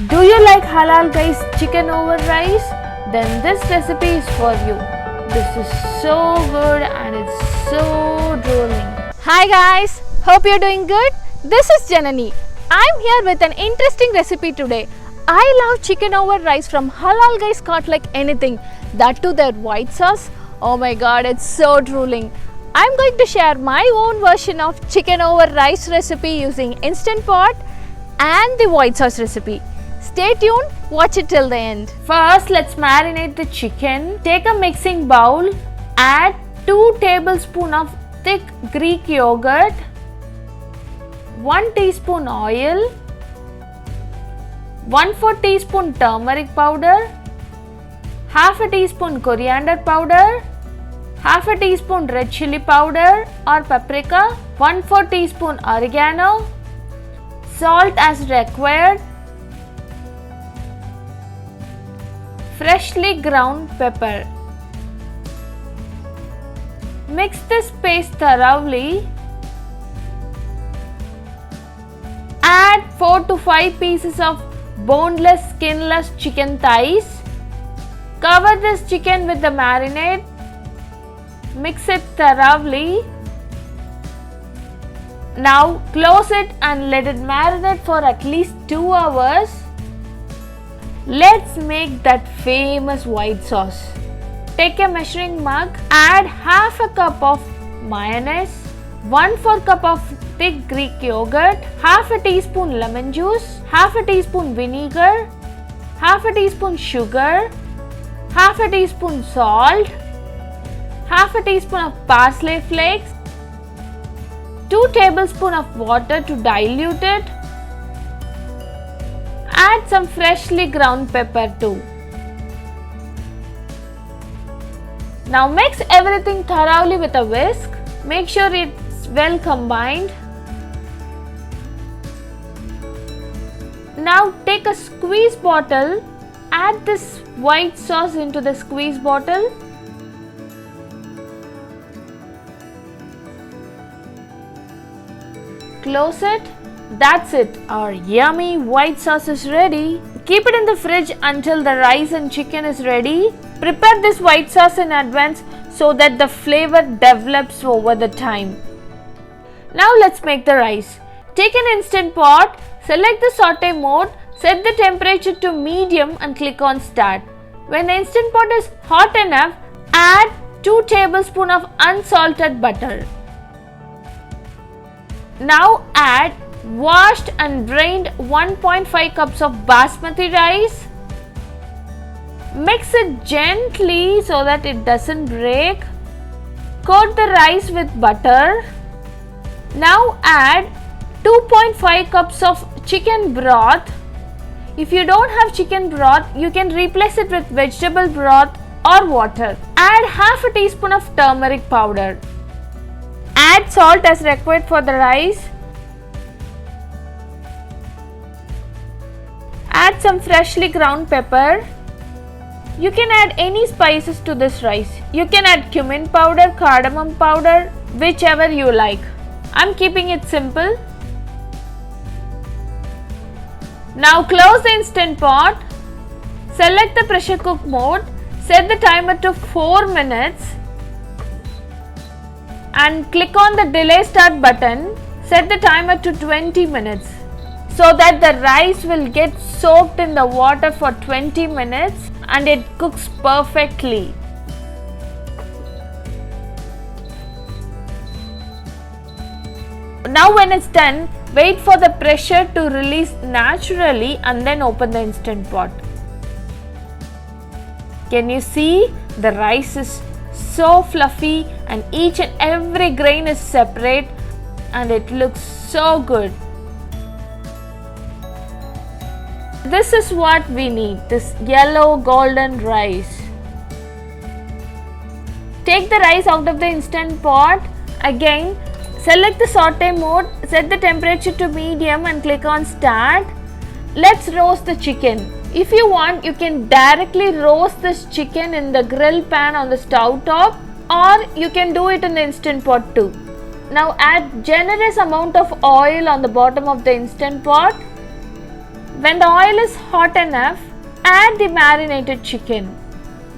Do you like Halal Guys chicken over rice? Then this recipe is for you. This is so good and it's so drooling. Hi guys, hope you're doing good. This is Janani. I'm here with an interesting recipe today. I love chicken over rice from Halal Guys Cart like anything. That too their white sauce. Oh my god, it's so drooling. I'm going to share my own version of chicken over rice recipe using Instant Pot and the white sauce recipe. Stay tuned, watch it till the end. First, let's marinate the chicken. Take a mixing bowl, add 2 tablespoons of thick Greek yogurt, 1 teaspoon oil, 1/4 teaspoon turmeric powder, half a teaspoon coriander powder, half a teaspoon red chili powder or paprika, 1/4 teaspoon oregano, salt as required, freshly ground pepper. Mix this paste thoroughly. Add 4 to 5 pieces of boneless, skinless chicken thighs. Cover this chicken with the marinade. Mix it thoroughly. Now close it and let it marinate for at least 2 hours. Let's make that famous white sauce. Take a measuring mug, add half a cup of mayonnaise, 1/4 cup of thick Greek yogurt, half a teaspoon lemon juice, half a teaspoon vinegar, half a teaspoon sugar, half a teaspoon salt, half a teaspoon of parsley flakes, 2 tablespoons of water to dilute it. Add some freshly ground pepper too. Now mix everything thoroughly with a whisk. Make sure it's well combined. Now take a squeeze bottle. Add this white sauce into the squeeze bottle. Close it. That's it. Our yummy white sauce is ready. Keep it in the fridge until the rice and chicken is ready. Prepare this white sauce in advance so that the flavor develops over the time. Now let's make the rice. Take an Instant Pot, select the saute mode, set the temperature to medium and click on start. When the Instant Pot is hot enough, add 2 tablespoons of unsalted butter. Now add washed and drained 1.5 cups of basmati rice. Mix it gently so that it doesn't break. Coat the rice with butter. Now add 2.5 cups of chicken broth. If you don't have chicken broth, you can replace it with vegetable broth or water. Add half a teaspoon of turmeric powder. Add salt as required for the rice. Add some freshly ground pepper. You can add any spices to this rice. You can add cumin powder, cardamom powder, whichever you like. I'm keeping it simple. Now close the Instant Pot. Select the pressure cook mode. Set the timer to 4 minutes. And click on the delay start button. Set the timer to 20 minutes. So that the rice will get soaked in the water for 20 minutes and it cooks perfectly. Now when it's done, wait for the pressure to release naturally and then open the Instant Pot. Can you see? The rice is so fluffy and each and every grain is separate and it looks so good. This is what we need, this yellow golden rice. Take the rice out of the Instant Pot. Again, select the saute mode, set the temperature to medium and click on start. Let's roast the chicken. If you want, you can directly roast this chicken in the grill pan on the stove top, or you can do it in the Instant Pot too. Now add generous amount of oil on the bottom of the Instant Pot. When the oil is hot enough, add the marinated chicken.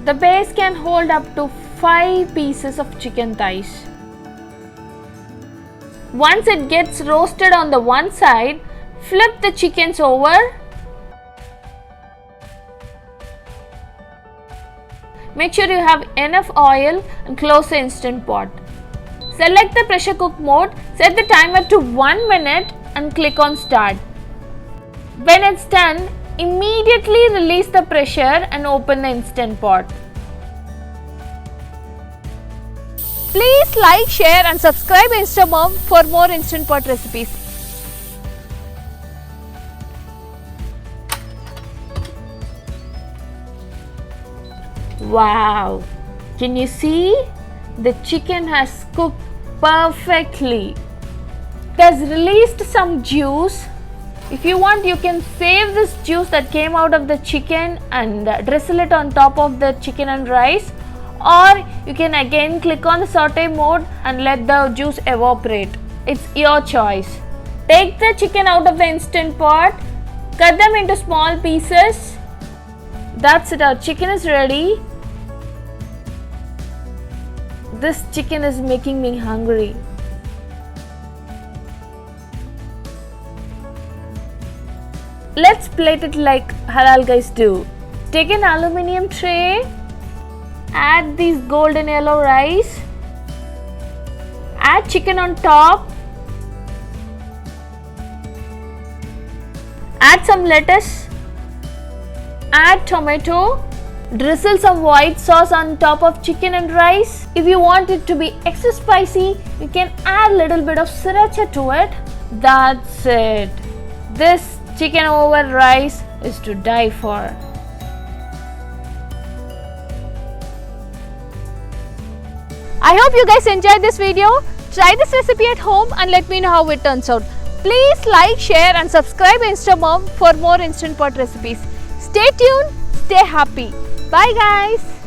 The base can hold up to 5 pieces of chicken thighs. Once it gets roasted on the one side, flip the chickens over. Make sure you have enough oil and close the instant pot. Select the pressure cook mode, set the timer to 1 minute and click on start. When it's done, immediately release the pressure and open the instant pot. Please like, share and subscribe InstaMom for more Instant Pot recipes. Wow! Can you see? The chicken has cooked perfectly. It has released some juice. If you want, you can save this juice that came out of the chicken and drizzle it on top of the chicken and rice, or you can again click on the saute mode and let the juice evaporate. It's your choice. Take the chicken out of the instant pot, cut them into small pieces. That's it, our chicken is ready. This chicken is making me hungry. Let's plate it like halal guys do. Take an aluminium tray, add these golden yellow rice, add chicken on top, add some lettuce, add tomato, drizzle some white sauce on top of chicken and rice. If you want it to be extra spicy, you can add a little bit of sriracha to it. That's it. This chicken over rice is to die for. I hope you guys enjoyed this video. Try this recipe at home and let me know how it turns out. Please like, share and subscribe InstaMom for more Instant Pot recipes. Stay tuned, stay happy. Bye guys.